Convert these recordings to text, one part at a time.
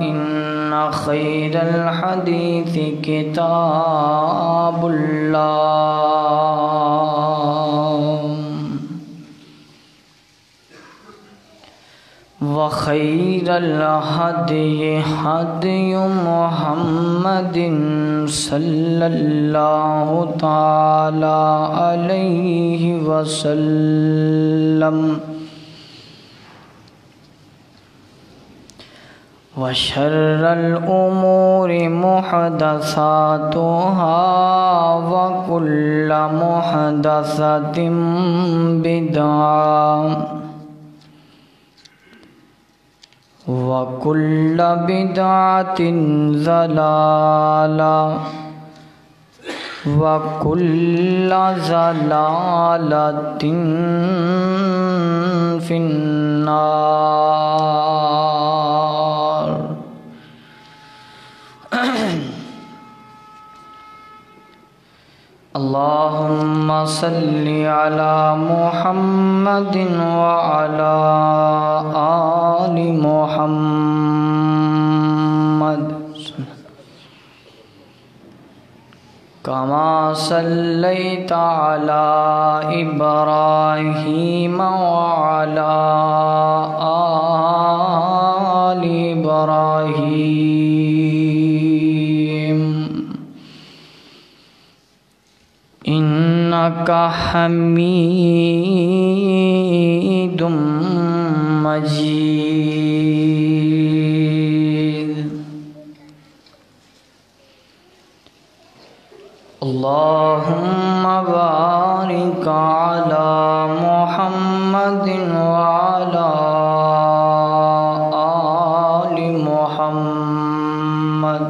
فإن خير الحديث كتاب الله وخير الهدي هدي محمد صلى الله تعالى عليه وسلم وشر الأمور محدثاتها وكل محدثة بدعة وكل بدعة ضلالة وكل ضلالة في النار. اللهم صل على محمد وعلى آل محمد كما صليت على إبراهيم وعلى آل إبراهيم إنك حميد مجيد. اللهم بارك على محمد وعلى آل محمد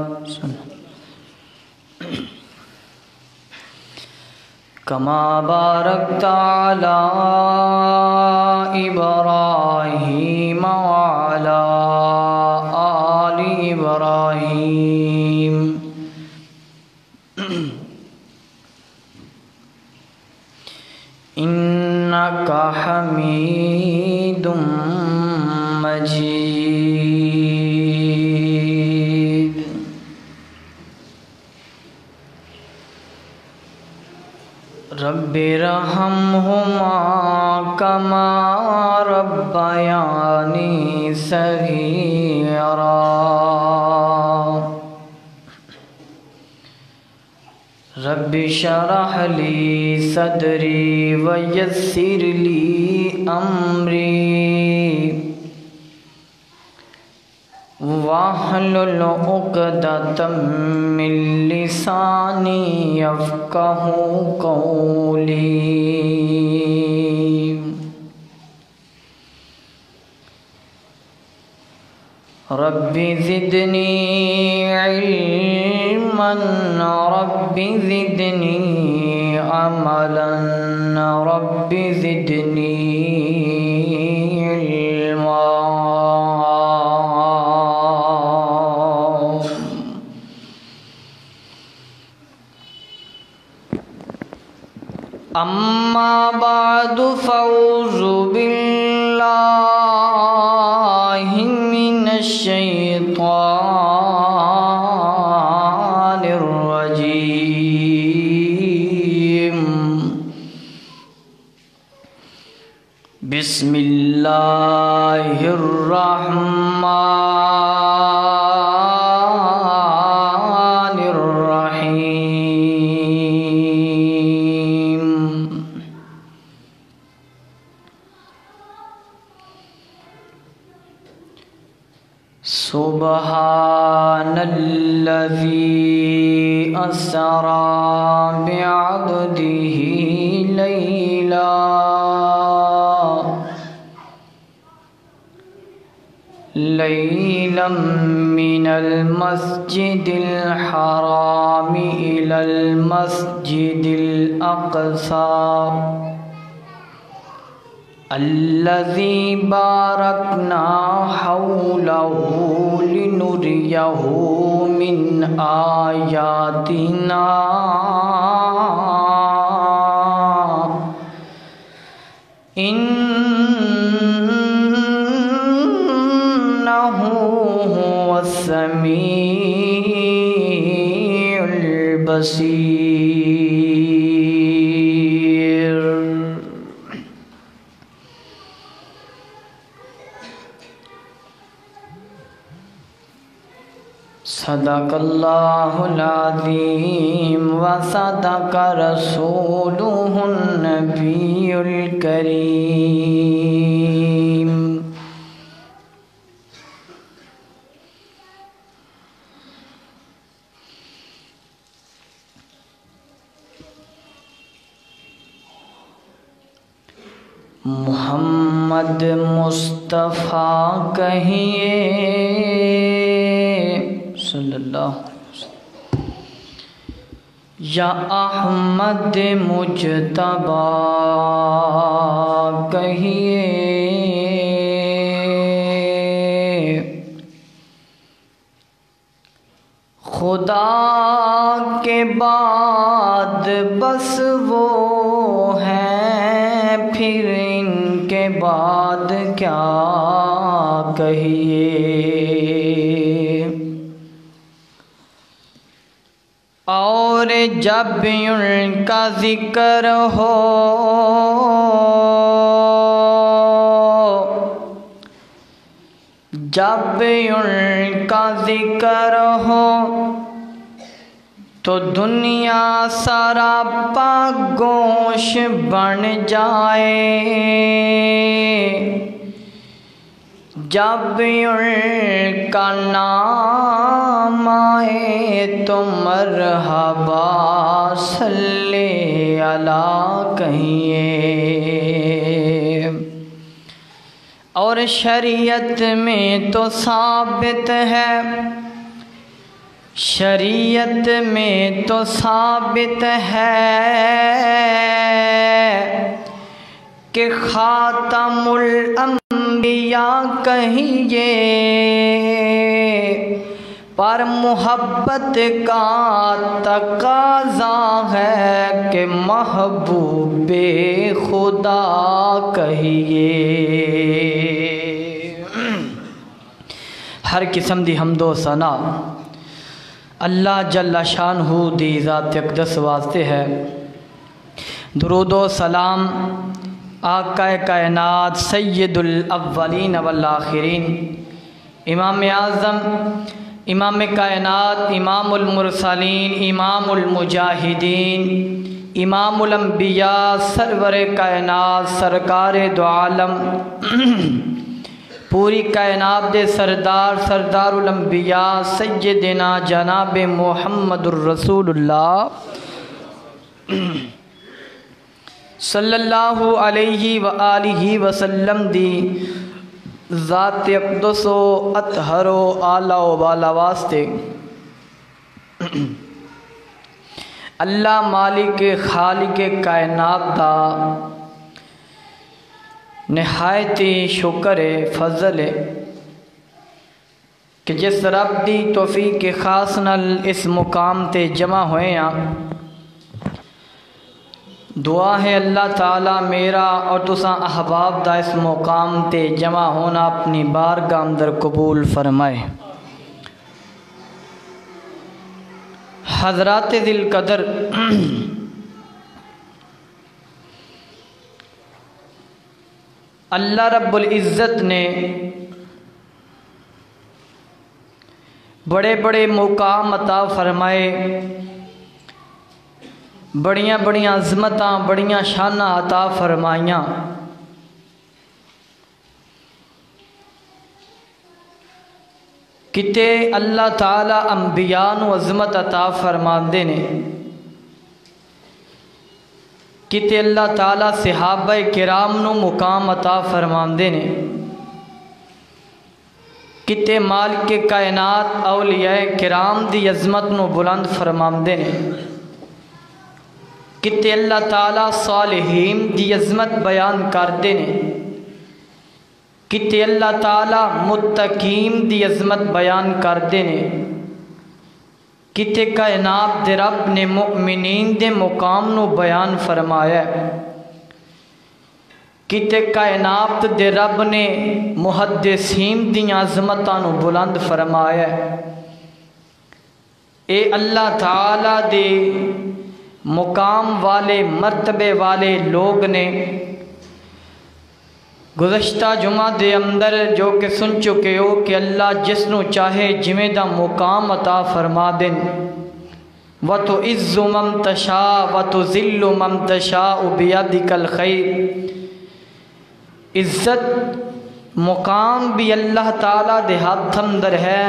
كما باركت على إبراهيم وعلى آل إبراهيم إنك حميد مجيد. رب ارحمهما كما ربياني صغيرا. رب اشرح لي صدري ويسر لي أمري واحلل عقدة من لساني يفقه قولي. رب زدني علما رب زدني عملا رب زدني علما. أما بعد فأعوذ بالله من الشيطان الرجيم. بسم الله الرحمن الرحيم. سبحان الذي أسرى بعبده ليلا من المسجد الحرام إلى المسجد الأقصى الذي باركنا حوله لنريه من آياتنا إنه هو والسميع البصير. صدق اللہ العظیم وصدق رسولہ النبی الکریم. محمد مصطفیٰ کہیے صلی اللہ علیہ وسلم، یا احمد مجتبیٰ کہیے، خدا کے بعد بس وہ ہیں، پھر ان کے بعد کیا کہیے. اور جب ان کا ذکر ہو جب ان کا ذکر ہو تو دنیا سراپا گوش بن جائے. جب ان کا نام آئے تو مرحبا صلی اللہ کہیے. اور شریعت میں تو ثابت ہے، شریعت میں تو ثابت ہے کہ خاتم الانبیاء کہیے، پر محبت کا تقاضا ہے کہ محبوب خدا کہیے. ہر قسم دی حمد و ثنا اللہ جل شانہ دی ذات اقدس واسطے ہے. درود و سلام آقا کائنات سید الاولین والآخرین، امام اعظم، امام کائنات، امام المرسلین، امام المجاہدین، امام الانبیاء، سرور کائنات، سرکار دو عالم، پوری کائنات دے سردار، سردار الانبیاء، سیدنا جناب محمد الرسول اللہ صلی اللہ علیہ وآلہ وسلم دی ذات اقدس و اطہر و اعلیٰ و بالا واسطے اللہ مالک خالق کائنات دا نہایتی شکر فضل کہ جس رب دی توفیق خاص نال اس مقام تے جمع ہوئے ہیں. دعا ہے اللہ تعالیٰ میرا اور تساں احباب دا اس مقام تے جمع ہونا اپنی بارگاہ اندر قبول فرمائے. حضرات ذی القدر، اللہ رب العزت نے بڑے بڑے مقام عطا فرمائے، بڑیاں بڑیاں عظمتاں، بڑیاں شاناں عطا فرمائیاں. کتے اللہ تعالیٰ انبیاء نو عظمت عطا فرماندے نے، کتے اللہ تعالیٰ صحابہ کرام نو مقام عطا فرماندے نے، کتے مالک کائنات اولیاء کرام دی عظمت نو بلند فرماندے نے، کتے اللہ تعالیٰ صالحین دی عظمت بیان کردے نے، کتے اللہ تعالیٰ متقین دی عظمت بیان کردے نے، کتے کائنات دے رب نے مؤمنین دے مقام نو بیان فرمایا ہے. کتے کائنات دے رب نے محدثین دیاں عظمتاں نو بلند فرمایا ہے۔ اے اللہ تعالی دے مقام والے مرتبے والے لوگ نے گزشتہ جمعہ دے اندر جو کہ سن چکے ہو کہ اللہ جس نو چاہے جویں دا مقام عطا فرما دین، وَتُعِزُّ مَن تَشَاءُ وَتُذِلُّ مَن تَشَاءُ بِيَدِكَ الْخَيْرُ۔ عزت مقام بھی اللہ تعالیٰ دے ہاتھ اندر ہے،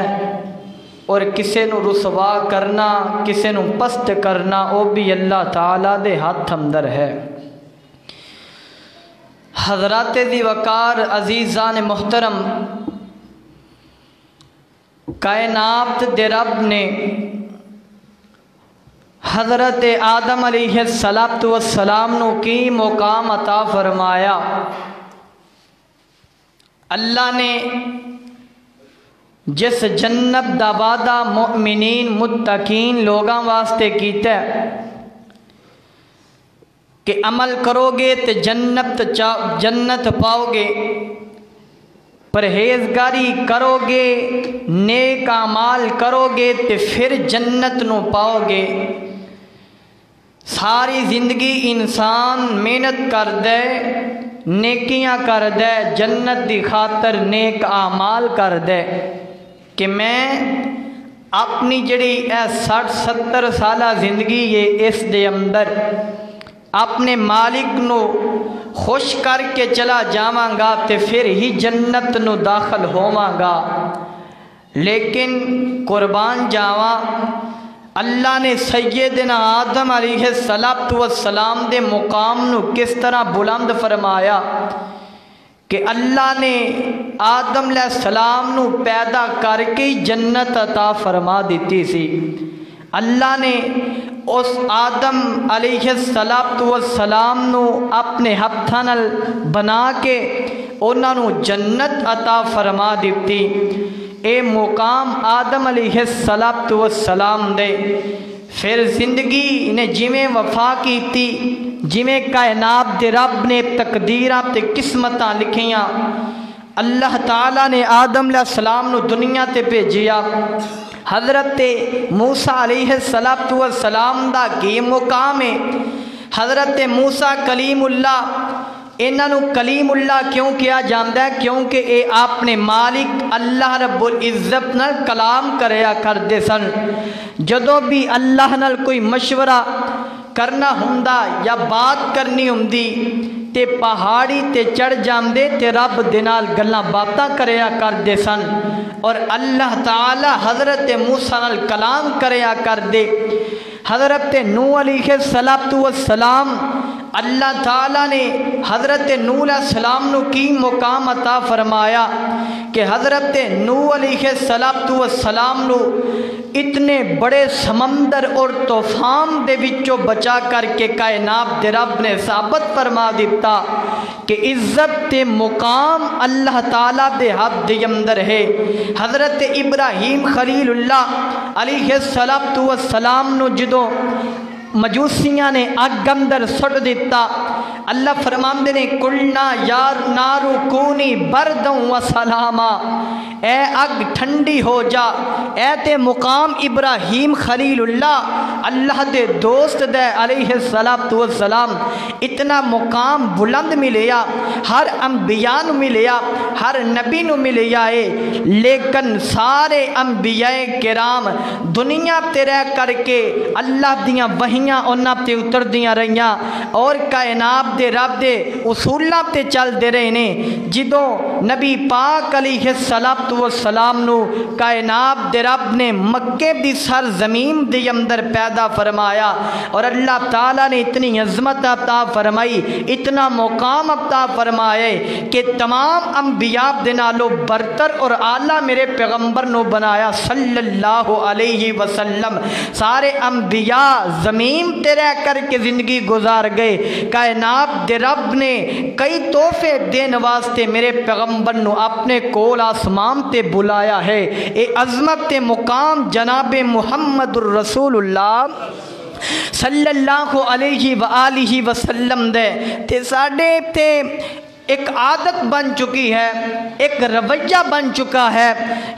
اور کسے نو رسوا کرنا کسے نو پست کرنا وہ بھی اللہ تعالیٰ دے ہاتھ اندر ہے۔ حضرات ذی وقار عزیزان محترم، کائنات دے رب نے حضرت آدم علیہ السلام نو کی مقام عطا فرمایا۔ اللہ نے جس جنت دا وعدہ مؤمنین متقین لوگاں واسطے کیتا ہے کہ عمل کرو گے تو جنت پاؤ گے، پرہیزگاری کرو گے، نیک اعمال کرو گے تو پھر جنت نو پاؤ گے۔ ساری زندگی انسان محنت کر دے، نیکیاں کر دے، جنت دی خاطر نیک اعمال کر دے کہ میں اپنی جڑی 60-70 سالہ زندگی ہے اس دے اندر اپنے مالک نو خوش کر کے چلا جاواں گا تے پھر ہی جنت نو داخل ہوواں گا۔ لیکن قربان جاواں، اللہ نے سیدنا آدم علیہ السلام دے مقام نو کس طرح بلند فرمایا کہ اللہ نے آدم علیہ السلام نو پیدا کر کے جنت عطا فرما دیتی سی۔ اللہ نے اس آدم علیہ السلام نو اپنے ہتھاں نال بنا کے انہاں نو جنت عطا فرما دیتی۔ اے مقام آدم علیہ السلام دے پھر زندگی نے جویں وفا کیتی، جویں کائنات دے رب نے تقدیراں تے قسمتاں لکھیاں، اللہ تعالیٰ نے آدم علیہ السلام نو دنیا تے بھیجیا۔ حضرت موسیٰ علیہ السلام دا کی مقام ہے۔ حضرت موسیٰ کلیم اللہ، انہاں نو کلیم اللہ کیوں کیا جاندا ہے؟ کیونکہ اے اپنے مالک اللہ رب العزت نال کلام کریا کردے سن۔ جدوں بھی اللہ نال کوئی مشورہ کرنا ہوندا یا بات کرنی ہوندی تے پہاڑی تے چڑھ جاندے تے رب دے نال گلاں باتاں کریا کردے سن، اور اللہ تعالی حضرت موسیٰ نال کلام کریا کردے۔ حضرت نوح علیہ السلام، اللہ تعالیٰ نے حضرت نوح علیہ السلام نو کی مقام عطا فرمایا کہ حضرت نوح علیہ السلام نو اتنے بڑے سمندر اور طوفان دے وچوں بچا کر کے کائنات دے رب نے ثابت فرما دیتا کہ عزت تے مقام اللہ تعالیٰ دے ہاتھ دے اندر ہے۔ حضرت ابراہیم خلیل اللہ علیہ السلام نو جدوں مجوسیاں نے اگ اندر سٹ دیتا، اللہ فرماندے نے قلنا یا نار کونی برداً و سلاما، اے اگ ٹھنڈی ہو جا۔ اے تے مقام ابراہیم خلیل اللہ دے دوست دے علیہ السلام، اتنا مقام بلند ملیا، ہر انبیاء نو ملیا، ہر نبی نو ملیا ہے، لیکن سارے انبیاء کرام دنیا تے رہ کر کے اللہ دیاں وحیاں انہاں تے اتر دیاں رہیاں اور کائنات دے رب دے اصولاں تے چل دے رہے نے۔ جدوں نبی پاک علیہ السلام نو کائنات دے رب نے مکے دی سرزمین دے اندر پیدا فرمایا، اور اللہ تعالیٰ نے اتنی عظمت عطا فرمائی، اتنا مقام عطا فرمائے کہ تمام انبیاء دے نالوں برتر اور اعلیٰ میرے پیغمبر نو بنایا صلی اللہ علیہ وسلم۔ سارے انبیاء زمین تے رہ کر کے زندگی گزار گئے، کائنات دے رب نے کئی تحفے دین واسطے میرے پیغمبر نو اپنے کول آسمان تے بلایا ہے۔ اے عظمت مقام جناب محمد الرسول اللہ صلی اللہ علیہ وآلہ وسلم دے تے ساڈے تے ایک عادت بن چکی ہے، ایک رویہ بن چکا ہے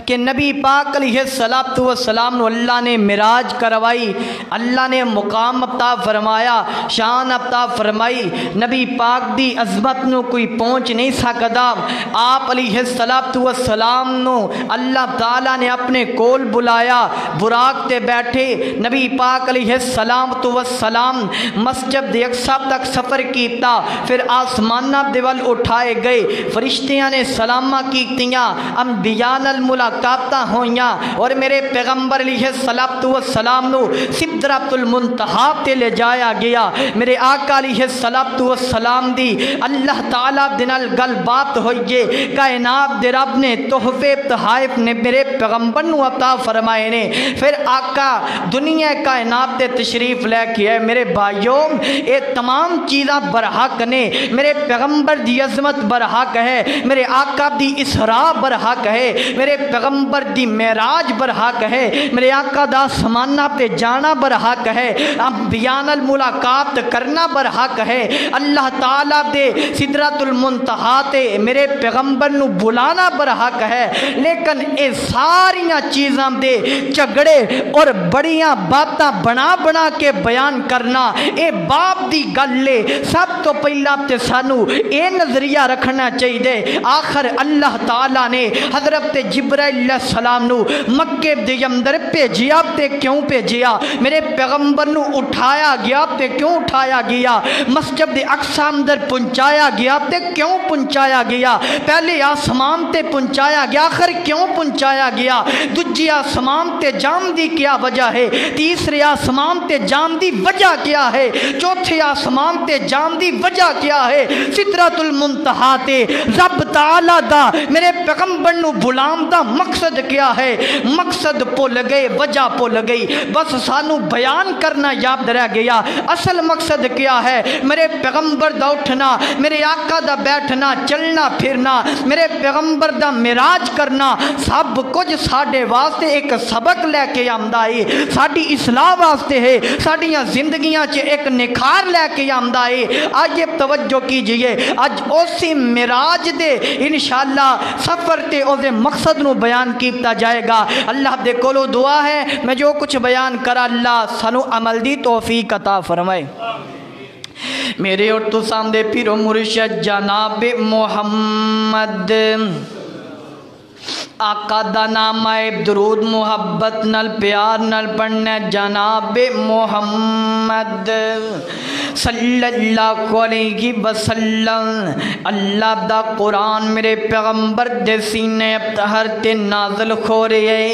کہ نبی پاک علیہ السلام نو اللہ نے معراج کروائی، اللہ نے مقام عطا فرمایا، شان عطا فرمائی، نبی پاک دی عظمت نو کوئی پہنچ نہیں سکدا۔ آپ علیہ السلام نو اللہ تعالیٰ نے اپنے کول بلایا، براق تے بیٹھے نبی پاک علیہ السلام مسجد اقصی تک سفر کیتا، پھر آسمانہ دے ول اٹھائے گئے، فرشتیاں نے سلامہ کیتیاں، انبیاء نال ملاقاتاں ہوئیاں، اور میرے پیغمبر علیہ السلام نو سدرۃ المنتہا تے لے جایا گیا۔ میرے آقا علیہ السلام دی اللہ تعالیٰ دے نال گل بات ہوئیے، کائنات دے رب نے تحفے تحائف نے میرے پیغمبر نو عطا فرمائے نے۔ پھر آقا دنیا کائنات دے تشریف لے کے آئے۔ میرے بھائیوں، اے تمام چیزاں برحق نے، میرے پیغمبر دی عظمت برحق ہے، میرے آقا دی اسراء برحق ہے، میرے پیغمبر دی معراج برحق ہے، میرے آقا دا آسمانہ پہ جانا برحق ہے، انبیاء نال ملاقات کرنا برحق ہے، اللہ تعالیٰ دے سدرۃ المنتہا تے میرے پیغمبر نو بلانا برحق ہے۔ لیکن اے ساریاں چیزاں دے جھگڑے اور بڑیاں باتاں بنا بنا کے بیان کرنا اے باپ دی گل لے۔ سب تو پہلا تے سانو اے نظریہ رکھنا چاہیے، آخر اللہ تعالیٰ نے حضرت جبرائیل علیہ السلام نو مکے دے اندر بھیجیا تے کیوں بھیجیا؟ میرے پیغمبر نو اٹھایا گیا تے کیوں اٹھایا گیا؟ مسجد اقصی اندر پہنچایا گیا تے کیوں پہنچایا گیا؟ پہلے آسمان تے پہنچایا گیا، آخر کیوں پہنچایا گیا؟ دوجی آسمان تے جام دی کیا وجہ ہے؟ تیسرے آسمان تے جام دی وجہ کیا ہے؟ چوتھے آسمان تے جام دی وجہ کیا ہے؟ سدرۃ المنتہا تے رب تعالیٰ دا میرے پیغمبر نو بلام دا مقصد کیا ہے؟ مقصد بھول گئے، وجہ بھول گئی، بس سانو بیان کرنا یاد رہ گیا۔ اصل مقصد کیا ہے؟ میرے پیغمبر دا اٹھنا، میرے آقا دا بیٹھنا، چلنا پھرنا، میرے پیغمبر دا معراج کرنا، سب کچھ ساڈے واسطے ایک سبق لے کے آمدا ہے، ساڈی اصلاح واسطے ہے، ساڈیاں زندگیاں چ ایک نکھار لے کے آمدا ہے۔ آج یہ توجہ کیجئے، آج اسی معراج دے انشاءاللہ سفر تے او دے مقصد نو بیان کیتا جائے گا۔ اللہ دے کولو دعا ہے میں جو کچھ بیان کرا اللہ سانو عمل دی توفیق عطا فرمائے۔ میرے اور تو سامنے پیرو مرشد جناب محمد آقا دا نام آئے، درود محبت نال پیار نال پڑھنے جناب محمد صلی اللہ علیہ وسلم۔ اللہ دا قرآن میرے پیغمبر دے سینے ابتہر تے نازل ہو رہے۔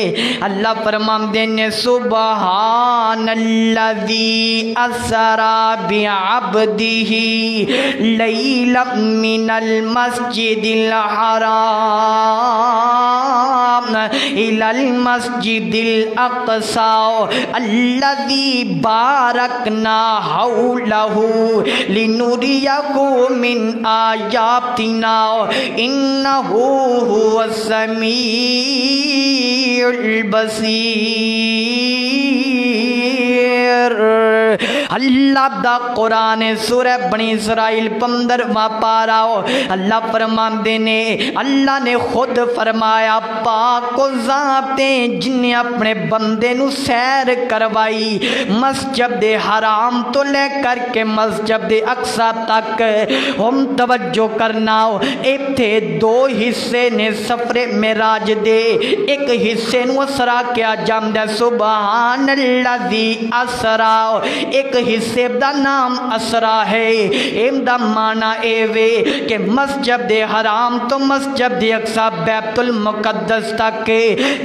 اللہ فرمان دینے سبحان الذی اسرا بعبدہ لیلا من المسجد الحرام الى المسجد الاقصى الذي باركنا حوله لنريه من آياتنا إنه هو السميع البصير۔ اللہ دا قرآن سورہ بنی اسرائیل 15واں پارا، اللہ فرماندے نے، اللہ نے خود فرمایا پاک و ذاتے جن نے اپنے بندے نو سیر کروائی مسجد حرام تو لے کر کے مسجد اقصی تک۔ ہم توجہ کرنا، ایتھے دو حصے نے سفر معراج دے، ایک حصے نو اسرا کیا جاندا سبحان الذی اسرا، ایک حصے دا نام اسرا ہے۔ ایم دا معنی اے وے کہ مسجد حرام تو مسجد اقصی بیت المقدس تک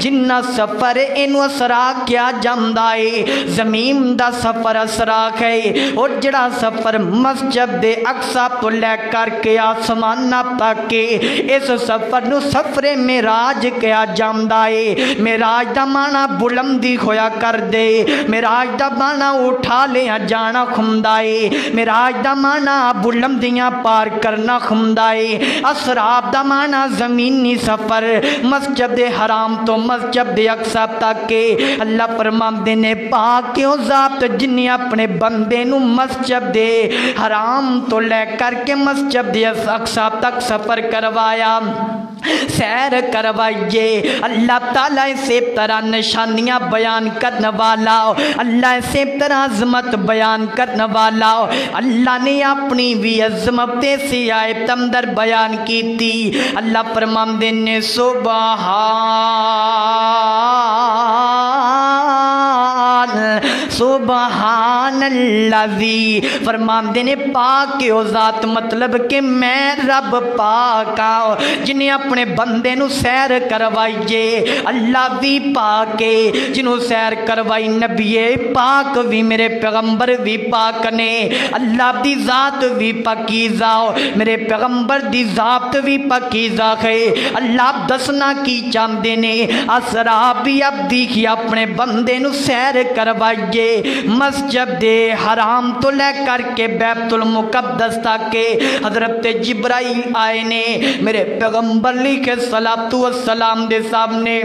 جنہ سفر اینو اسرا کیا جاندا ہے، زمین دا سفر اسرا ہے، اور جڑا سفر مسجد اقصی تو لے کر کے آسمان تک اس سفر نو سفر معراج کیا جاندا ہے۔ معراج دا معنی بلندی ہویا کر دے، معراج دا معنی اٹھا لیا جانا ہوندا ہے، معراج دا معنی بلندیاں پار کرنا ہوندا ہے، اسراب دا معنی زمینی سفر، مسجد حرام تو مسجد اقصی تک کے۔ اللہ فرماندے نے پاک او ذات جن نے اپنے بندے نو مسجد حرام تو لے کر کے مسجد اقصی تک سفر کروایا، سیر کروائیے۔ اللہ تعالیٰ اسی طرح نشانیاں بیان کرنے والا، اللہ اسی طرح عظمت بیان کرنے والا، اللہ نے اپنی بھی عظمت سے آیت اندر بیان کی تھی۔ اللہ فرماندے نے سبحان اللذی، فرماندے نے پاک او ذات مطلب کہ میں رب پاک آؤ جنہیں اپنے بندے نو سیر کروائیے۔ اللہ بھی پاک ہے جنہوں سیر کروائی، نبی پاک بھی میرے پیغمبر بھی پاک نے، اللہ دی ذات بھی پاکیزہ، میرے پیغمبر دی ذات بھی پاکیزہ ہے۔ اللہ دسنا کی چاندے نے اسرابی عبدی کی اپنے بندے نو سیر کروائیے، مسجد حرام تو لے کر کے بیت المقدس تک کے۔ حضرت جبرائیل آئے نے میرے پیغمبر علیہ الصلوۃ والسلام دے سامنے،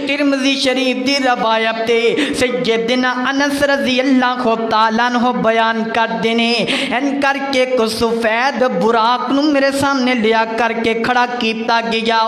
ترمذی شریف دی روایت سیدنا انس رضی اللہ تعالیٰ عنہ بیان کر دینے، ان کر کے کو سفید براق نو میرے سامنے لیا کر کے کھڑا کیتا گیا،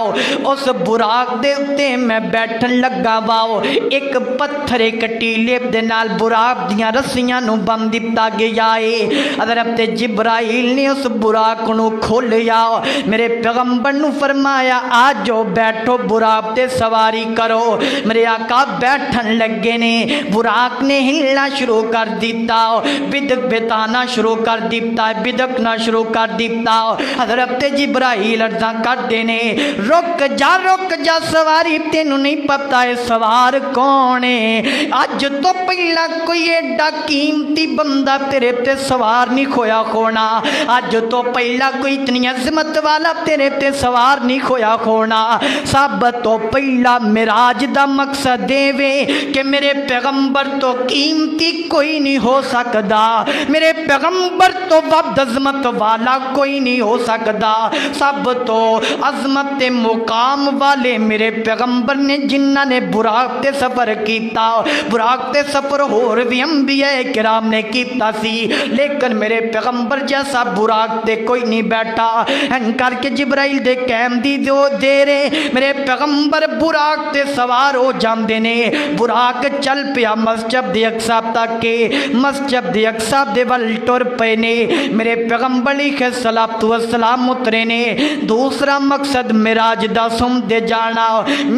اس براق دے اتے میں بیٹھن لگا واؤ، ایک پتھر ایک ٹیلے دے نال براق دیاں رسیاں نو بن دیتا گیا ہے۔ حضرت جبرائیل نے اس براق نو کھولیا، میرے پیغمبر نو فرمایا آجو بیٹھو براق تے سواری کرو، میرے آقا بیٹھن لگے نے، براق نے ہلنا شروع کر دیتا، بدک بتانا شروع کر دیتا، بدکنا شروع کر دیتا۔ حضرت جبرائیل عرضاں کر دینے رک جا سواری، تینوں نہیں پتہ ہے سوار کون ہے؟ آج تو پہلا کوئی ایڈا قیمتی بندہ تیرے تے سوار نہیں کھویا ہونا، آج تو پہلا کوئی اتنی عظمت والا تیرے تے سوار نہیں کھویا ہونا۔ سب تو پہلا معراج دا مقصد دے کہ میرے پیغمبر تو قیمتی کوئی نہیں ہو سکدا، میرے پیغمبر تو وقت عظمت والا کوئی نہیں ہو سکدا، سب تو عظمت مقام والے میرے پیغمبر نے جنہاں نے براق تے سفر کیتا، براق تے سفر اور بھی انبیاء کرام نے کیتا سی، لیکن میرے پیغمبر جیسا براق تے کوئی نہیں بیٹھا۔ ان کر کے جبرائیل دے قیم دی دو دیرے میرے پیغمبر براق تے سوار ہو جاندے نے، براق چل پیا مسجد اقصی تک کے، مسجد اقصی دے ول ٹر پے نے، میرے پیغمبر علیہ الصلوۃ والسلام اترے نے۔ دوسرا مقصد معراج دا سم دے جانا،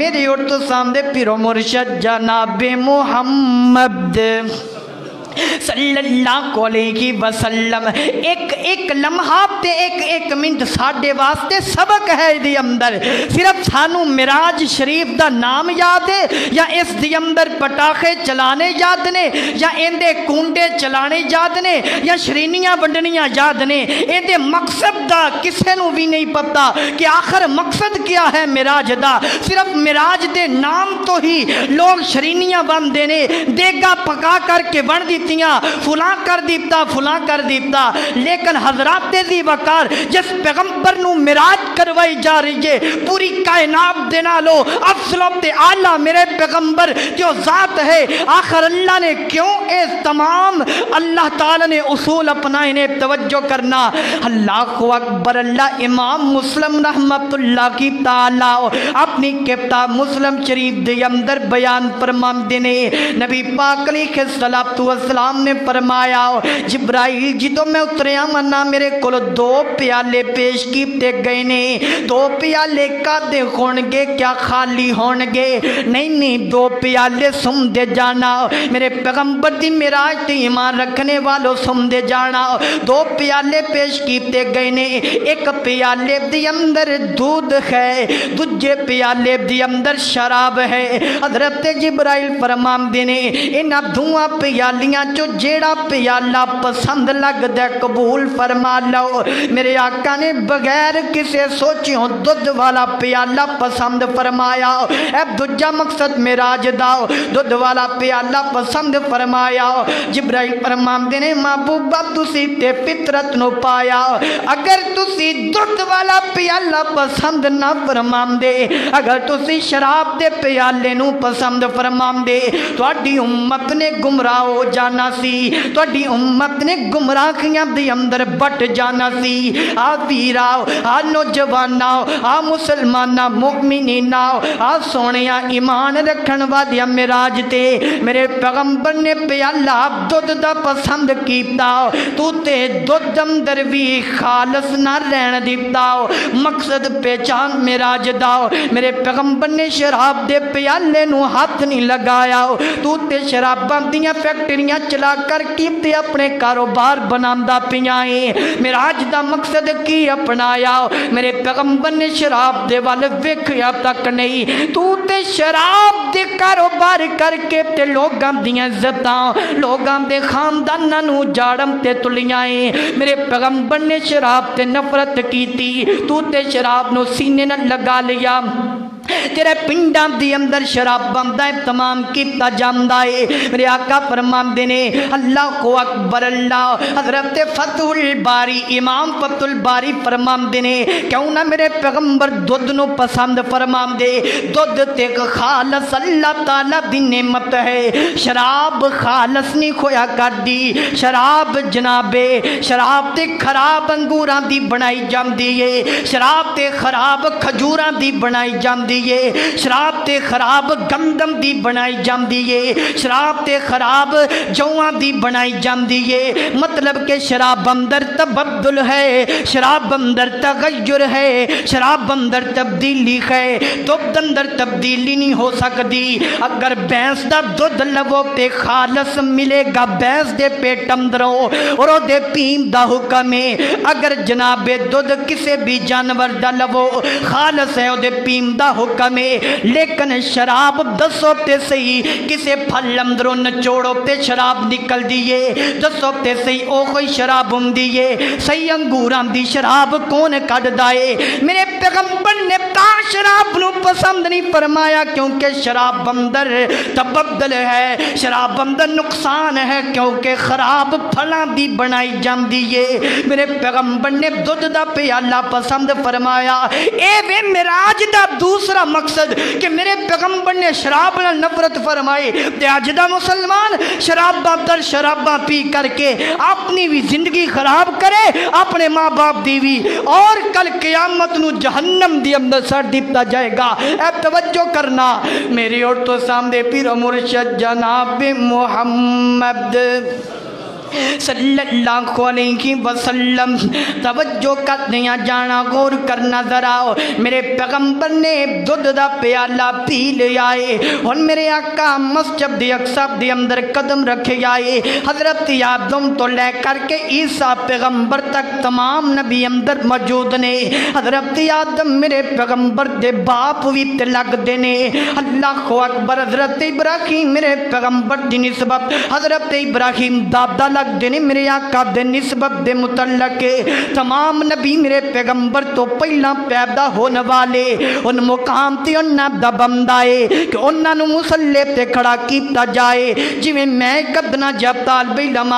میرے اور تو سامنے پیرو مرشد جناب محمد صلی اللہ علیہ وسلم، ایک لمحہ تے ایک منٹ ساڈے واسطے سبق ہے دی اندر، صرف سانو معراج شریف دا نام یاد ہے یا اس دی اندر پٹاخے چلانے یاد نے یا اندے کونڈے چلانے یاد نے یا شرینیاں ونڈنیاں یاد نے، اندے مقصد دا کسے نو بھی نہیں پتا کہ آخر مقصد کیا ہے معراج دا۔ صرف معراج دے نام تو ہی لوگ شرینیاں وندے نے، دیگا پکا کر کے ون دی فلاں کر دیتا، لیکن حضرات دی وقار جس پیغمبر نو معراج کروائی جا رہی ہے، پوری کائنات دے نالو افضل تے اعلیٰ میرے پیغمبر جو ذات ہے، آخر اللہ نے کیوں اس تمام اللہ تعالی نے اصول اپنائے نے توجہ کرنا۔ اللہ اکبر، اللہ امام مسلم رحمت اللہ کی تعالی اپنی کتاب مسلم شریف دے اندر بیان فرماندے نے، نبی پاک علیہ الصلوۃ والسلام نے فرمایا جبرائیل جی تو میں اتریا منا، میرے کول دو پیالے پیش کیتے گئے نے، دو پیالے کادے ہون گے کیا خالی ہون گے؟ نہیں، دو پیالے سم دے جانا، میرے پیغمبر دی معراج تے ایمان رکھنے والوں سم دے جانا۔ دو پیالے پیش کیتے گئے نے، ایک پیالے دی اندر دودھ ہے، دوجے پیالے دی اندر شراب ہے۔ حضرت جبرائیل فرماندے نے انہاں دھواں پیالیاں جو جیڑا پیالہ پسند لگ دے قبول فرما لو۔ میرے آقا نے بغیر کسے سوچیوں دودھ والا پیالہ پسند فرمایا. اے دوجا مقصد معراج دا دودھ والا پیالہ پسند فرمایا. جبرائیل فرماندے نے محبوبہ تسی تے فطرت نو پایا. اگر تسی دودھ والا پیالہ پسند نہ فرماندے, اگر تسی شراب دے پیالے نو پسند فرماندے, تواڈی امت نے گمراہ ہو جانا سی, تواڈی امت نے گمراہیاں دے اندر بٹ جانا سی. آ ویراؤ, آ نوجواناؤ, آ مسلماناں مومنیناؤ, آ سونیاں ایمان رکھن والیا معراج تے میرے پیغمبر نے پیالہ دودھ دا پسند کیتا. تو تے دودھ اندر بھی خالص نہ رہن دیتا. مقصد پہچان معراج دا, میرے پیغمبر نے شراب دے پیالے نو ہاتھ نہیں لگایا. تو تے شراباں دیاں فیکٹریاں چلا کر کیتے اپنے کاروبار بناندا پیائیں. معراج دا مقصد کی اپنایا, میرے پیغمبر نے شراب دے والے ویکھیا تک نہیں. تو تے شراب دے کاروبار کر کے تے لوگاں دیاں عزتاں, لوگاں دے خانداناں نو جاڑم تے تلیاں. میرے پیغمبر نے شراب تے نفرت کیتی, تو تے شراب نو سینے نہ لگا لیا. تیرے پنڈاں دی اندر شراب بندہ تمام کیتا جاندا ہے. میرے آقا فرماندے نے اللہ کو اکبر اللہ. حضرت فتح الباری امام فتح الباری فرماندے نے کیوں نہ میرے پیغمبر دودھ نو پسند فرماندے. دودھ تے خالص اللہ تعالی دی نعمت ہے. شراب خالص نہیں کھویا کردی. شراب جنابے شراب تے خراب انگوراں دی بنائی جاندی ہے. شراب تے خراب کھجوراں دی بنائی جاندی ہے. شراب تے خراب گندم دی بنائی جاندی ہے. شراب تے خراب جواں دی بنائی جاندی ہے. مطلب کہ شراب اندر تبدل ہے, شراب اندر تغیر ہے, شراب اندر تبدیلی ہے. دودھ اندر تبدیلی نہیں ہو سکتی. اگر بھینس دا دودھ لو تے خالص ملے گا بھینس دے پیٹ اندروں اور او دے پین دا حکم ہے. اگر جناب دودھ کسے بھی جانور دا لو خالص ہے او دے پین دا حکم ہے. لیکن شراب دسو تے صحیح کسے پھل اندروں نچوڑو تے شراب نکل دیئے. دسو تے صحیح او کوئی شراب ہم دیئے. صحیح انگوران دی شراب کون کڑ دائے. میرے پیغمبر نے تا شراب نو پسند نہیں فرمایا کیونکہ شراب اندر تبدل ہے. شراب اندر نقصان ہے کیونکہ خراب پھلان دی بنائی جام دیئے. میرے پیغمبر نے دودھ دا پیالہ پسند فرمایا. اے وے معراج دا دوسرا مقصد کہ میرے پیغمبر نے شراب نہ نفرت فرمائی. تے اج دا مسلمان شراباں در شراباں پی کر کے اپنی بھی زندگی خراب کرے, اپنے ماں باپ دی بھی, اور کل قیامت نو جہنم دی اندر سر دیتا جائے گا. اے توجہ کرنا میری اور تو سامنے پیر مرشد جناب محمد صلی اللہ علیہ وسلم. توجہ کرنے جانا غور کرنا ذرا. میرے پیغمبر نے دودھ دا پیالہ پی لیا ہے. اور میرے آقا مسجد اقصی دے اندر قدم رکھے آئے. حضرت آدم تو لے کر کے عیسیٰ پیغمبر تک تمام نبی اندر موجود نے. حضرت آدم میرے پیغمبر دے باپ بھی تے لگ دینے. اللہ اکبر. حضرت ابراہیم میرے پیغمبر دی نسبت حضرت ابراہیم دادا لگ دینے. میرے آقا دے نسبت دے متعلق تمام نبی میرے پیغمبر تو پہلا پیدا ہونے والے ان مقام تے انہاں دا بندہ ہے کہ انہاں نو مصلی تے کھڑا کیتا جائے. جی میں کدنا جب طالب علم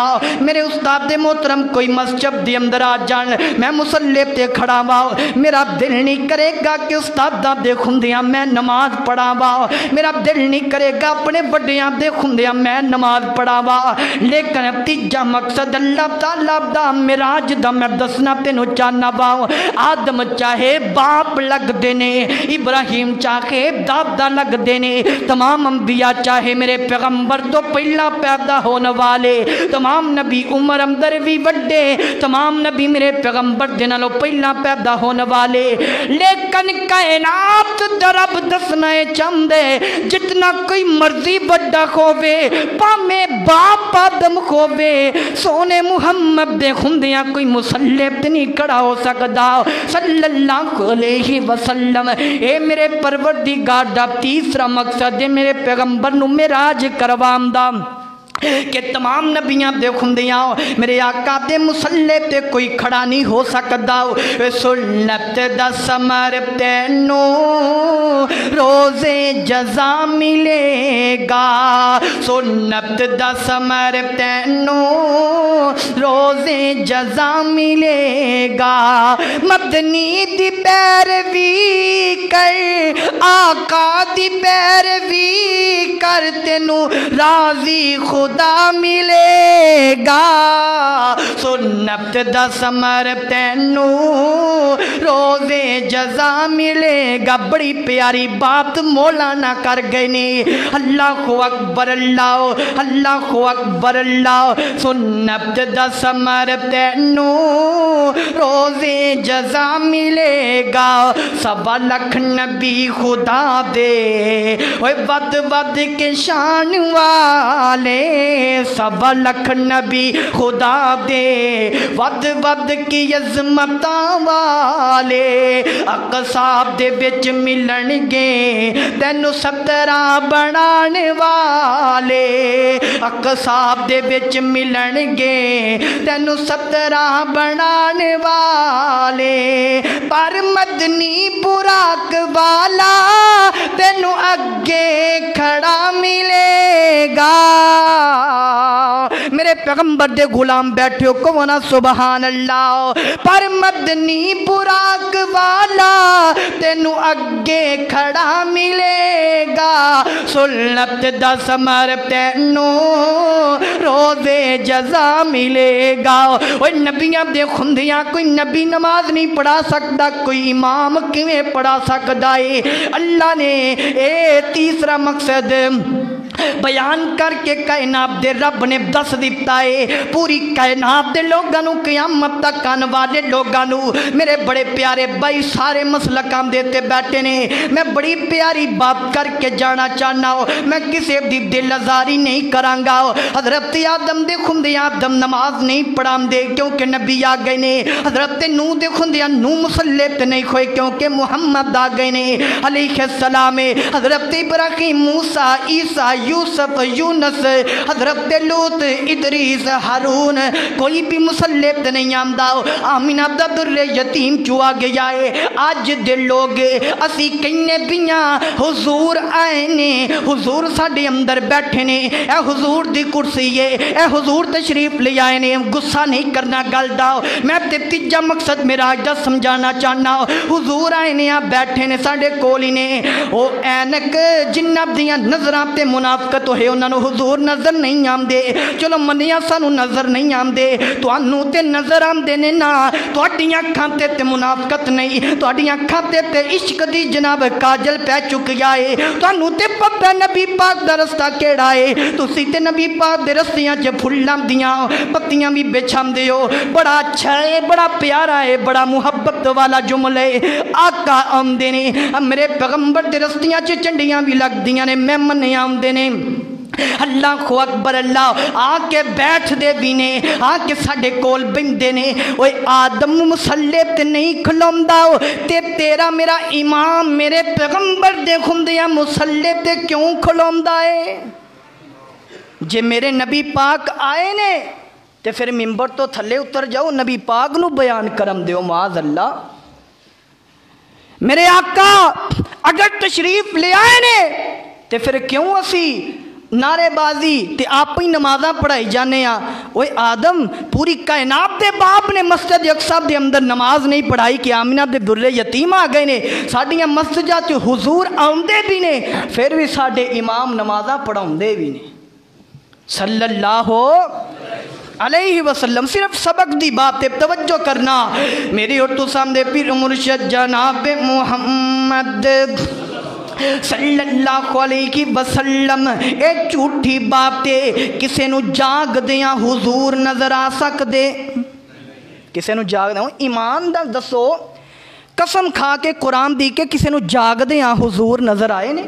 میرے استاد محترم کوئی مسجد دے اندر آ جان, میں مصلی تے کھڑا وا, میرا دل نہیں کرے گا کہ استاداں دے خندیاں میں نماز پڑھا وا. میرا دل نہیں کرے گا اپنے بڑیاں دے خندیاں میں نماز پڑھا وا. لیکن تیجا مقصد اللہ تعالیٰ دا معراج دا میں دسنا تینو چاہنا باؤ. آدم چاہے باپ لگ دینے, ابراہیم چاہے دادا لگ دینے, تمام انبیاء چاہے میرے پیغمبر تو پہلا پیدا ہونے والے, تمام نبی عمر اندر بھی وڈے, تمام نبی میرے پیغمبر دنالو پہلا پیدا ہونے والے. لیکن کائنات درب دسنا چاندے جتنا کوئی مرضی بڑا کھوے پامے باپ آدم کھوے سونے محمد دے خندیاں کوئی مسلب نہیں کڑا ہو سکتا صلی اللہ علیہ وسلم. اے میرے پروردگار دا تیسرا مقصد ہے میرے پیغمبر نو معراج کروام دا. کہ تمام نبیاں دے خندیاں میرے آقا دے مسلے تے کوئی کھڑا نہیں ہو سکتا سنت دا ثمر تینو روزے جزا ملے گا سنت دا ثمر تینو روزے جزا ملے گا مدنی دی پیروی کر آقا دی پیروی کر تینو راضی خدا ملے گا سنت دا ثمر تینو روزے جزا ملے گا بڑی پیاری بات مولانا کر گئے نے اللہ اکبر اللہ اکبر اللہ سنت دا ثمر تینو روزے جزا ملے گا 1.25 لاکھ نبی خدا دے ود ود کے شان والے 1.25 لاکھ نبی خدا دے ود ود کی عظمتاں والے اقصاب دے وچ ملن گے تینو 17 بنان والے اقصاب دے وچ ملن گے تینو 17 بنان والے پر مدنی براق والا تینو اگے کھڑا ملے گا میرے پیغمبر دے غلام بیٹھے ہو کہونا سبحان اللہ پر مدنی براق والا تینو اگے کھڑا ملے گا سنت دا ثمر تینو روزے جزا ملے گا وہ نبیاں دے خندیاں کوئی نبی نماز نہیں پڑھا سکتا کوئی امام کیویں پڑھا سکتا ہے اللہ نے تیسرا مقصد بیان کر کے کائنات دے رب نے دس دیتا ہے پوری کائنات دے لوگانو قیامت تک آنے والے لوگانو میرے بڑے پیارے بھائی سارے مسلکاں دیتے بیٹھے نے میں بڑی پیاری بات کر کے جانا چاہنا ہو میں کسی دی دل ازاری نہیں کرانگا ہو حضرت آدم دے خندیاں آدم نماز نہیں پڑھام دے کیونکہ نبی آ گئے نے حضرت نو دے خندیاں نو مسلط نہیں کھوئے کیونکہ محمد آ گئے نے علیہ السلام حضرت ابراہیم موسیٰ عیسیٰ یوسف یونس حضرت لوط ادریس ہارون کوئی بھی مسلط نہیں آمدہ آمینہ دا در یتیم چوا گیا ہے آج دے لوگ اسی کہنے بیاں حضور آئے نے حضور ساڑے اندر بیٹھے نے اے حضور دی کرسی ہے اے حضور تشریف لے آئے نے گسا نہیں کرنا گل داؤ میں تیجا مقصد میرا آج دا سمجھانا چاہنا حضور آئے نے آپ بیٹھے نے ساڑے کولی نے او اینک جناب دیاں نظران تے منافقت ہوئے انہوں نے حضور نظر نہیں آم دے چلو منیاں سانو نظر نہیں آم دے تو انہوں تے نظر آم دے نے نا تو اڈیاں کھانتے تے منافقت نہیں تو اڈیاں کھانتے تے عشق دی جناب کاجل پہ چک جائے تو انہوں تے پتہ نبی پاک دا رستہ کیڑا ہے تو سیتے نبی پاک دے رستیاں جے پھلام دیاں پتیاں بھی بچھام دے ہو بڑا اچھا ہے بڑا پیارا ہے بڑا محبت والا جملے آقا آم دے نے میرے پیغمبر دے رستیاں چے چنڈیاں بھی لگ دیاں نے مہمن نہیں آم دے نے اللہ اکبر اللہ آکے بیٹھ دے بھی نے آکے ساڑے کول بندے نے اوہ آدم مسلط نہیں کھلوندہ تے تیرا میرا امام میرے پیغمبر دے خندیاں مسلط کیوں کھلوندہ ہے جے میرے نبی پاک آئے نے تے پھر ممبر تو تھلے اتر جاؤ نبی پاک نو بیان کرم دیو معاذ اللہ میرے آقا اگر تشریف لے آئے نے تے پھر کیوں اسی نعرے بازی تے آپ ہی نمازاں پڑھائی جانے ہیں اوہ آدم پوری کائنات دے باپ نے مسجد اقصی دے اندر نماز نہیں پڑھائی کہ آمینہ دے در یتیم آ گئے نے ساڑیاں مسجدہ تے حضور آمدے بھی نے پھر بھی ساڑے امام نمازاں پڑھاؤندے بھی نے صلی اللہ علیہ وسلم صرف سبق دی بات ہے توجہ کرنا میری اور تو سامنے پیر مرشد جناب محمد صلی اللہ علیہ وسلم ایک جھوٹی بات ہے کسے نو جاگ دیاں حضور نظر آ سک دے کسے نو جاگ دیاں ایمان دا دسو قسم کھا کے قرآن دی کے کسے نو جاگ دیاں حضور نظر آئے نے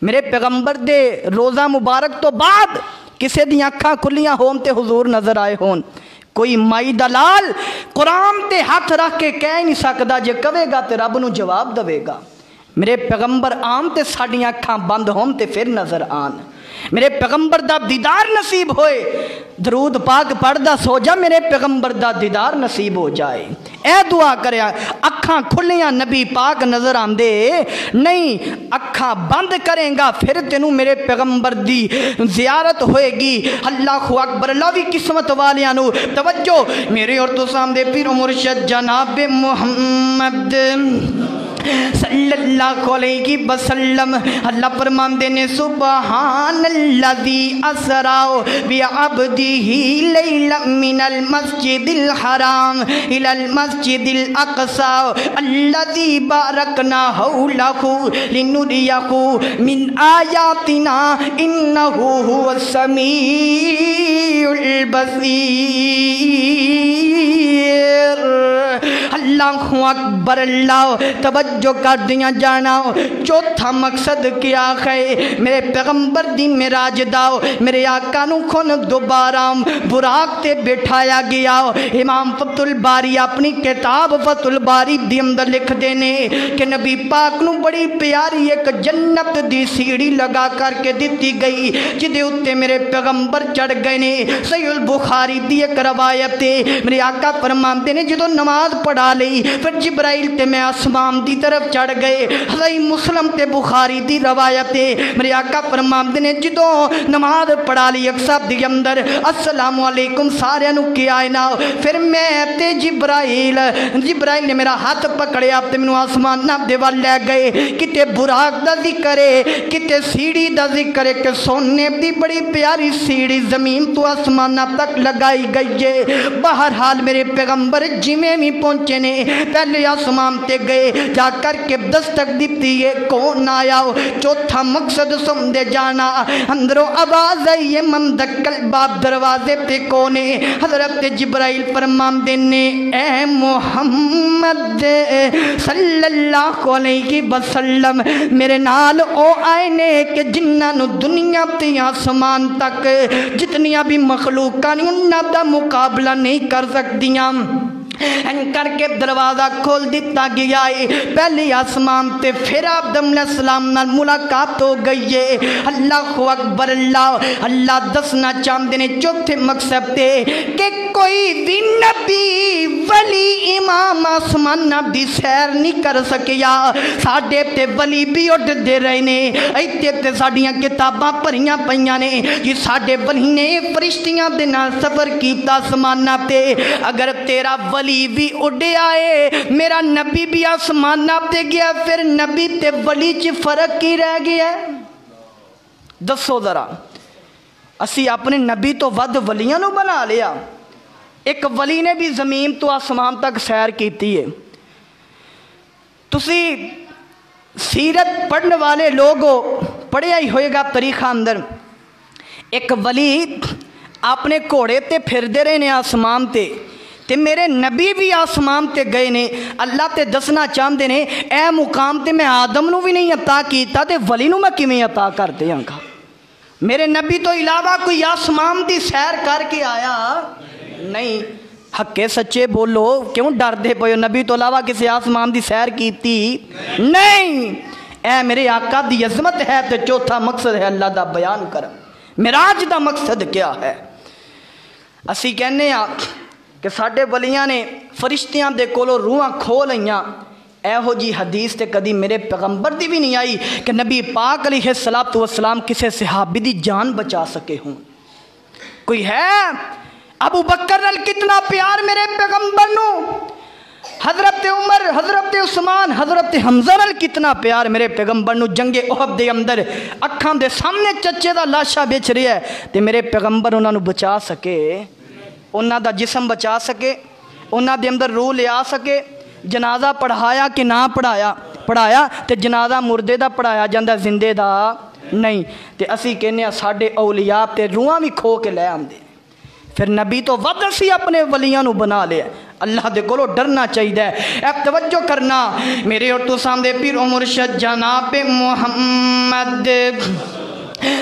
میرے پیغمبر دے روزہ مبارک تو بعد کسے دی آنکھاں کھلیاں ہون تے حضور نظر آئے ہون کوئی مائی دلال قرآن تے ہاتھ رکھ کے کہہ نہیں سکدا جے کہے گا تے رب نو جواب دے گا میرے پیغمبر آم تے ساڑیاں کھاں بند ہون تے پھر نظر آن میرے پیغمبر دا دیدار نصیب ہوئے، درود پاک پڑھدا سو جا، میرے پیغمبر دا دیدار نصیب ہو جائے۔ اے دعا کریا، اکھاں کھلیاں نبی پاک نظر آندے نہیں، اکھاں بند کریں گا پھر تینوں میرے پیغمبر دی زیارت ہوئے گی۔ اللہ اکبر، اللہ بھی قسمت والیاں نو توجہ، میرے اور تو سامنے پیر و مرشد جناب محمد صلی اللہ علیہ وسلم اللہ فرماندے نے سبحان الذی اسرا بعبدہ لیلا من المسجد الحرام الی المسجد الاقصی الذی بارکنا حولہ لنریہ من آیاتنا انہ هو السمیع البصیر۔ اللہ اکبر، اللہ توجہ کر دیا جانا۔ چوتھا مقصد کیا ہے؟ میرے پیغمبر دی معراج دا میرے آقا نو کھن دوبارہ براق تے بٹھایا گیا۔ امام فتح الباری اپنی کتاب فتح الباری دی اندر لکھ دینے کہ نبی پاک نو بڑی پیاری ایک جنت دی سیڑھی لگا کر کے دیتی گئی جدے اتے میرے پیغمبر چڑھ گئے نے۔ صحیح البخاری دی ایک روایت میرے آقا فرماندے نے جدو نماز پڑھا لئی پھر جبرائیل تے میں آسمان دی طرف چڑھ گئے۔ صحیح مسلم تے بخاری دی روایت میرے آقا فرماندے نے جدو نماز پڑھا لی اکساب دی اندر السلام علیکم سارے نو کیا ہے نا، پھر میں تے جبرائیل نے میرا ہاتھ پکڑے آپ تے منو آسمان نہ دے وال لے گئے۔ کتے براق دا ذکر ہے، کتے سیڑھی دا ذکر ہے کہ سونے دی بڑی پیاری سیڑھی زمین تو آسمان تک لگائی گئی ہے۔ بہرحال میرے پیغمبر جمیں بھی پہنچے نے، پہلے آسمان تے گئے، جا کر کے دستک دیتی ہے کون آیا ہو۔ چوتھا مقصد سمجھے جانا، اندروں آواز آئی ہے من دکل باب دروازے پہ کونے۔ حضرت جبرائیل فرمان دینے اے محمد صلی اللہ علیہ وسلم میرے نال او آئے نے کہ جنہاں نو دنیا تے آسمان تک جتنیاں بھی مخلوقاں انہاں دا مقابلہ نہیں کر سکتیاں۔ کر کے دروازہ کھول دیتا گیا ہے، پہلی آسمان تے پھر آدم علیہ السلام نال ملاقات ہو گئی ہے۔ اللہ اکبر، اللہ دسنا چاہتے ہیں چوتھے مقصد تے کہ کوئی بھی نبی ولی امام آسمان دی سیر نہیں کر سکیا۔ ساڈے تے ولی بھی اڈ دے رہے نے، ایتھے تے ساڈیاں کتاباں پڑھیاں پئیاں نے جی ساڈے ولی نے فرشتیاں دے نال سفر کیتا آسماناں تے۔ اگر تیرا ولی بھی اڈے آئے، میرا نبی بھی آسمانہ تے گیا، پھر نبی تے ولی چ فرق کی رہ گیا ہے؟ دسو ذرا، اسی اپنے نبی تو ود ولیاں نو بنا لیا۔ ایک ولی نے بھی زمین تو آسمان تک سیر کیتی ہے۔ تسی سیرت پڑھنے والے لوگوں پڑھیا ہی ہوئے گا تاریخ اندر، ایک ولی اپنے گھوڑے تے پھر دے رہے نے آسمان تے میرے نبی بھی آسمان تے گئے نے۔ اللہ تے دسنا چاہتے نے اے مقام تے میں آدم نو بھی نہیں عطا کیتا تے ولی نو میں کیویں عطا کر دیاں گا؟ میرے نبی تو علاوہ کوئی آسمان دی سیر کر کے آیا نہیں۔ حقے سچے بولو، کیوں ڈر دے پئے؟ نبی تو علاوہ کسی آسمان دی سیر کیتی نہیں۔ اے میرے آقا دی عظمت ہے تے چوتھا مقصد ہے اللہ دا بیان کرم۔ معراج دا مقصد کیا ہے؟ اسی کہنے ہاں کہ ساڈے ولیاں نے فرشتیاں دے کولوں روحاں کھو لئیاں، اے ہو جی حدیث تے کدی میرے پیغمبر دی بھی نہیں آئی کہ نبی پاک علیہ السلام کسے صحابی دی جان بچا سکے ہوں۔ کوئی ہے؟ ابو بکر نال کتنا پیار میرے پیغمبر نو، حضرت عمر، حضرت عثمان، حضرت حمزہ نال کتنا پیار میرے پیغمبر نو۔ جنگ احد دے اندر اکھاں دے سامنے چچے دا لاشا بیچ رہا ہے تے میرے پیغمبر انہاں نو بچا سکے، انہاں دا جسم بچا سکے، انہاں دے اندر روح لے آ سکے؟ جنازہ پڑھایا کہ نہ پڑھایا تے جنازہ مردے دا پڑھایا جاندہ زندے دا نہیں۔ تے اسی کہنے ہیں ساڈے اولیاء تے روحاں بھی کھو کے لے آندے، پھر نبی تو ود اسی اپنے ولیاں نو بنا لیا۔ اللہ دے کولو ڈرنا چاہیے۔ اب توجہ کرنا، میرے اور تو سامنے پیر و مرشد جناب محمد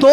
2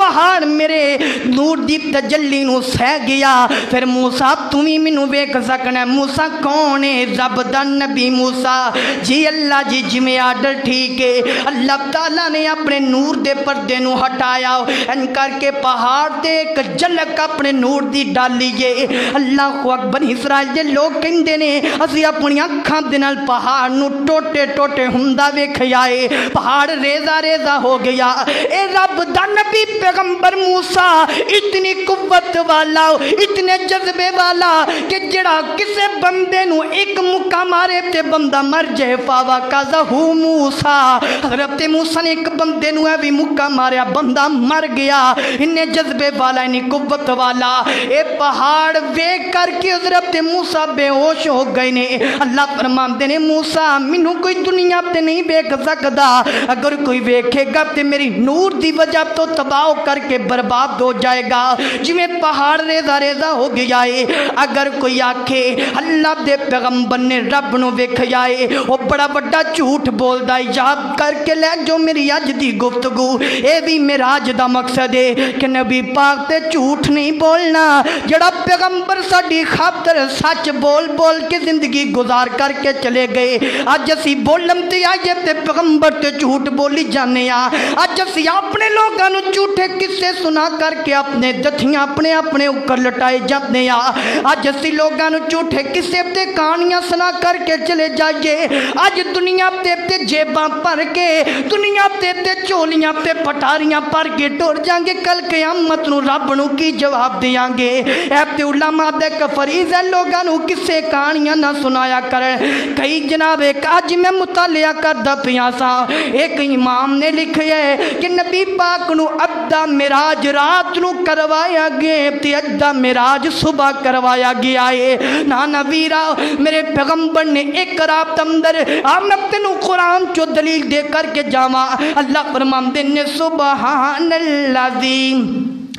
پہاڑ میرے نور دی تجلی نو سہ گیا پھر موسیٰ تمہیں منو ویکھ سکنا ہے موسیٰ کون ہے رب دا نبی موسیٰ جی اللہ جی جی میں آڈر ٹھیک ہے اللہ تعالیٰ نے اپنے نور دے پردے نو ہٹایا ان کر کے پہاڑ دے ایک جھلک اپنے نور دی ڈالیے اللہ کو اکبر اسرائیل دے لوگ کہندے نے اسی اپنی اکھاں دے نال پہاڑ نو ٹوٹے ٹوٹے ہوندا ویکھیا اے پہاڑ ریزہ ریزہ ہو گیا اے رب دا نبی پیغمبر موسیٰ اتنی قوت والا اتنے جذبے والا کہ جڑا کسے بندے نو ایک مکہ مارے تے بندہ مر جائے فاوا کازہو موسیٰ حضرت موسیٰ نے ایک بندے نو بھی مکہ ماریا بندہ مر گیا انہیں جذبے والا انہیں قوت والا اے پہاڑ ویک کر کے حضرت موسیٰ بے ہوش ہو گئے نے اللہ فرماندے نے موسیٰ منو کوئی دنیا تے نہیں بیک سکدا اگر کوئی بیکھے گا تے میری نور دی وجہ تو تباہ کر کے برباد ہو جائے گا جی میں پہاڑ ریزہ ریزہ ہو گیا ہے اگر کوئی آکھے اللہ دے پیغمبر نے رب نو ویکھیا ہے وہ بڑا بڑا جھوٹ بول دا یاد کر کے لے جو میری اج دی گفتگو اے بھی معراج دا مقصد ہے کہ نبی پاک تے جھوٹ نہیں بولنا جڑا پیغمبر ساڈی خاطر سچ بول بول کے زندگی گزار کر کے چلے گئے اج اسی بولم تے آئیے تے پیغمبر تے جھوٹ بولی جانے اج اسی اپنے لوگاں نو جھوٹے قصے سنا کر کے اپنے دتھیاں اپنے اپنے اوپر لٹائے جاتے اج اسی لوگاں نو جھوٹے قصے تے کہانیاں سنا کر کے چلے جائیے اج دنیا تے جیباں پر کے دنیا تے چولیاں تے پٹاریاں پر کے ٹور جائیں گے کل قیامت نو رب نو کی جواب دیاں گے اے تے علماء دے فریض ہے لوگاں نو کسے کہانیاں نہ سنایا کریں کئی جناب ایک اج میں مطالعہ کردا پیاں سا ایک امام نے لکھیا ہے کہ نبی پاک نو ادھا معراج رات نو کروایا گیا تے ادھا معراج صبح کروایا گیا ہے نانا ویرا میرے پیغمبر نے ایک رات اندر آمد نو قرآن چو دلیل دے کر کے جاما اللہ فرماندے نے سبحان اللذی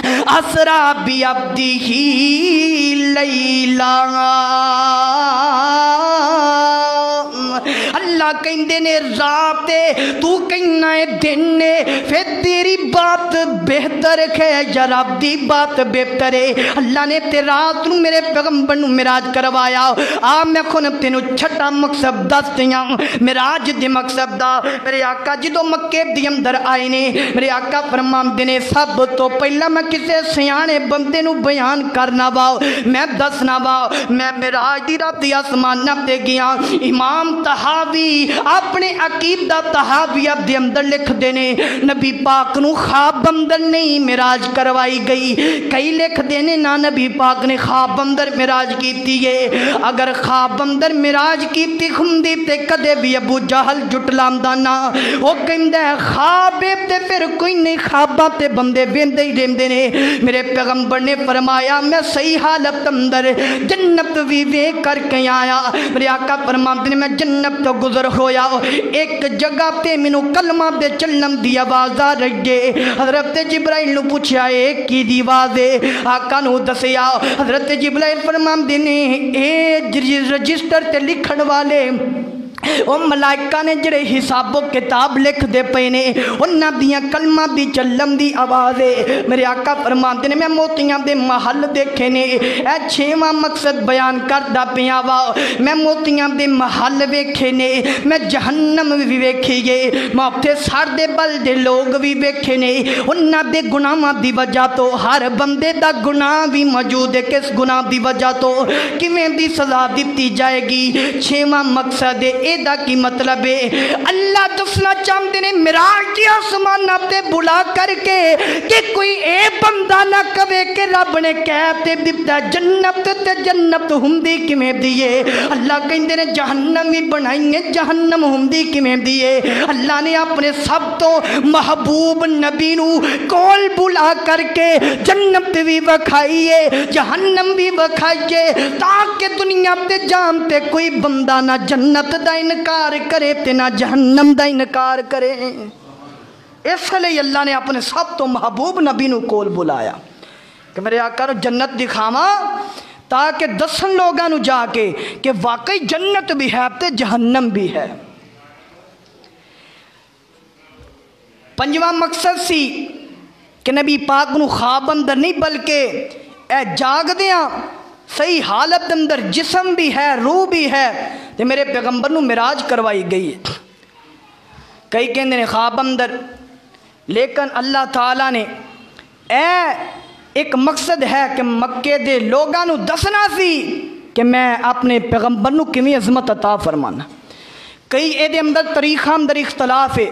اسرا بعبدہ لیلا اللہ کہندے نے رات تو کہنا ہے دن نے پھر تیری بات بہتر ہے یا رب دی بات بہتر ہے اللہ نے تے رات نو میرے پیغمبر نو معراج کروایا میں کھن تینو چھٹا مقصد دس دیاں معراج دی مقصد دا میرے آقا جدو مکے دی اندر آئے نے میرے آقا فرماندے نے سب تو پہلا میں کسے سیانے بندے نو بیان کرنا واؤ میں دسنا واؤ میں معراج دی رات دی آسمان تے گیا امام تحاوی اپنے عقیدہ تحاویہ دے اندر لکھ دینے نبی پاک نو خواب اندر نہیں معراج کروائی گئی کئی لکھ دینے نا نبی پاک نے خواب اندر معراج کیتی ہے اگر خواب اندر معراج کیتی خمدی تے کدے بھی ابو جہل جٹلاندانا وہ کہندہ ہے خواب تے پھر کوئی نہیں خوابہ تے بندے بیندے ہی دیندے نے میرے پیغمبر نے فرمایا میں صحیح حالت اندر جنت بھی وے کر کے آیا میرے آقا فرماتے نے میں جنت تو گزر ہویا ایک جگہ تے منو کلمہ دے چلن دی آواز آ رہی ہے حضرت جبرائیل نو پوچھا ایک کی دی آواز ہے آقا نو دسیا حضرت جبرائیل فرماتے نے اے رجسٹر تے لکھن والے وہ ملائکہ نے جڑے حساب و کتاب لکھ دے پینے انہاں دیاں کلمہ دی چلن دی آواز ہے میرے آقا فرماتے نے میں موتیاں دے محل دیکھے نے اے چھواں مقصد بیان کردہ پیا وا میں موتیاں دے محل ویکھے نے میں جہنم بھی ویکھی گے میں اپنے سر دے بل دے لوگ بھی ویکھے نے انہاں دے گناہاں دی وجہ تو ہر بندے دا گناہ بھی موجود ہے کس گناہ دی وجہ تو کیویں دی سزا دتی جائے گی چھواں مقصد ہے دا کی مطلب ہے اللہ دسنا چاہتے نے معراج دی آسمان تے بلا کر کے کہ کوئی اے بندہ نہ کہے کہ رب نے کہتے دیتا جنت تے جنت ہوندی کیویں دیے اللہ کہندے نے جہنم بھی بنائی ہے جہنم ہوندی کیویں دیے اللہ نے اپنے سب تو محبوب نبی نو کول بلا کر کے جنت بھی وکھائی ہے جہنم بھی وکھائی ہے تاکہ دنیا تے جان تے کوئی بندہ نہ جنت دا انکار کرے تے نہ جہنم دا انکار کرے اس لئے اللہ نے اپنے سب تو محبوب نبی نو کول بلایا کہ میرے آقا نو جنت دکھاواں تاکہ دسن لوگاں نو جا کے کہ واقعی جنت بھی ہے تے جہنم بھی ہے پنجواں مقصد سی کہ نبی پاک نو خواب اندر نہیں بلکہ اے جاگ دیاں صحیح حالت اندر جسم بھی ہے روح بھی ہے تے میرے پیغمبر نو معراج کروائی گئی ہے۔ کئی کہندے نے خواب اندر، لیکن اللہ تعالیٰ نے ایک مقصد ہے کہ مکے دے لوگاں نو دسنا سی کہ میں اپنے پیغمبر نو کیویں عظمت عطا فرمانا۔ کئی اے دے اندر طریقہ اندر اختلاف ہے،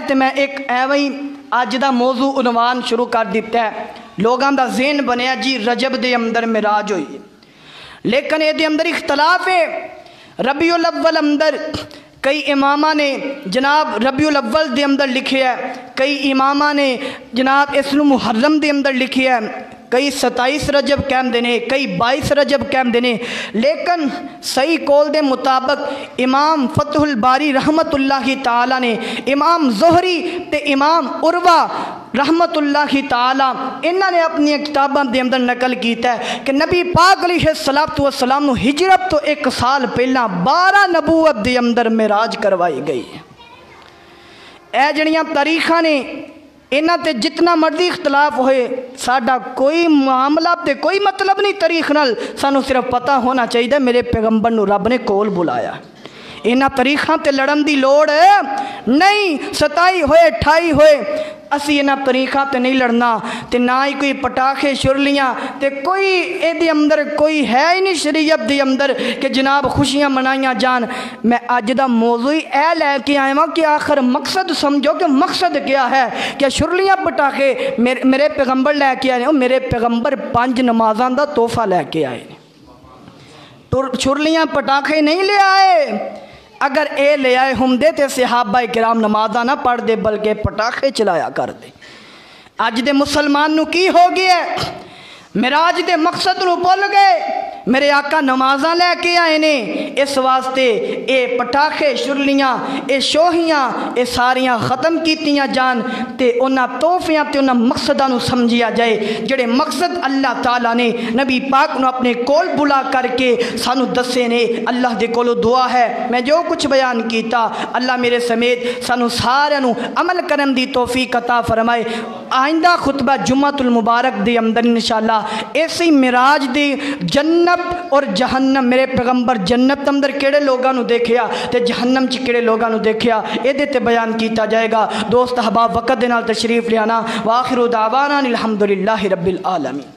تے میں ایک ایویں اج دا موضوع عنوان شروع کر دیتا ہے، لوگاں دا ذہن بنیا جی رجب دے اندر معراج ہوئی، لیکن اے دے اندر اختلاف ہے۔ ربیع الاول اندر کئی امامہ نے جناب ربیع الاول دے اندر لکھے ہے، کئی امامہ نے جناب اس نو محرم دے اندر لکھے ہے، کئی 27 رجب کہم دینے، کئی 22 رجب کہم دینے، لیکن صحیح قول دے مطابق امام فتح الباری رحمت اللہ تعالیٰ نے، امام زہری تے امام عروہ رحمت اللہ تعالیٰ انہوں نے اپنی کتاباں دے اندر نقل کیتا ہے کہ نبی پاک علیہ السلام نو ہجرت تو 1 سال پہلا 12 نبوت دے اندر معراج کروائی گئی۔ اے جڑیاں تاریخاں نے انہاں تے جتنا مرضی اختلاف ہوئے ساڈا کوئی معاملہ تے کوئی مطلب نہیں تاریخ نال، سانو صرف پتہ ہونا چاہیے میرے پیغمبر نو رب نے کول بلایا۔ انہاں تاریخاں تے لڑن دی لوڑ نہیں، 27 ہوئے 28 ہوئے اسی انہاں طریقہ تے نہیں لڑنا، تے نہ ہی کوئی پٹاخے شرلیاں تے کوئی اے دے اندر کوئی ہے ہی نہیں شریعت دے اندر کہ جناب خوشیاں منائیاں جان۔ میں اج دا موضوع اے لے کے آیا ہوں کہ آخر مقصد سمجھو کہ مقصد کیا ہے، کہ شرلیاں پٹاخے میرے پیغمبر لے کے آئے ہیں، میرے پیغمبر 5 نمازاں دا تحفہ لے کے آئے ہیں، شرلیاں پٹاخے نہیں لے آئے۔ اگر اے لے آئے ہم دے تے صحابہ کرام نمازاں نہ پڑھ دے بلکہ پٹاخے چلایا کر دے۔ اج دے مسلمان نو کی ہو گیا ہے، معراج دے مقصد نو بھول گئے، میرے آقا نمازاں لے کے آئے نے، اس واسطے اے پٹاخے شرلیاں اے شوہیاں اے ساریاں ختم کیتیاں جان تے انہاں تحفیاں تے انہاں مقصداں نو سمجھیا جائے جڑے مقصد اللہ تعالیٰ نے نبی پاک نو اپنے کول بلا کر کے سانو دسے نے۔ اللہ دے کولو دعا ہے میں جو کچھ بیان کیتا اللہ میرے سمیت سانو سارے نو عمل کرن دی توفیق عطا فرمائے۔ آئندہ خطبہ جمعۃ المبارک دے اندر انشاءاللہ ایسی معراج دی جنت اور جہنم، میرے پیغمبر جنت اندر کیڑے لوگاں نو دیکھیا تے جہنم چ کیڑے لوگاں نو دیکھیا، اے دے تے بیان کیتا جائے گا۔ دوست احباب وقت دے نال تشریف لے آنا، وآخر دعوانا الحمدللہ رب العالمین۔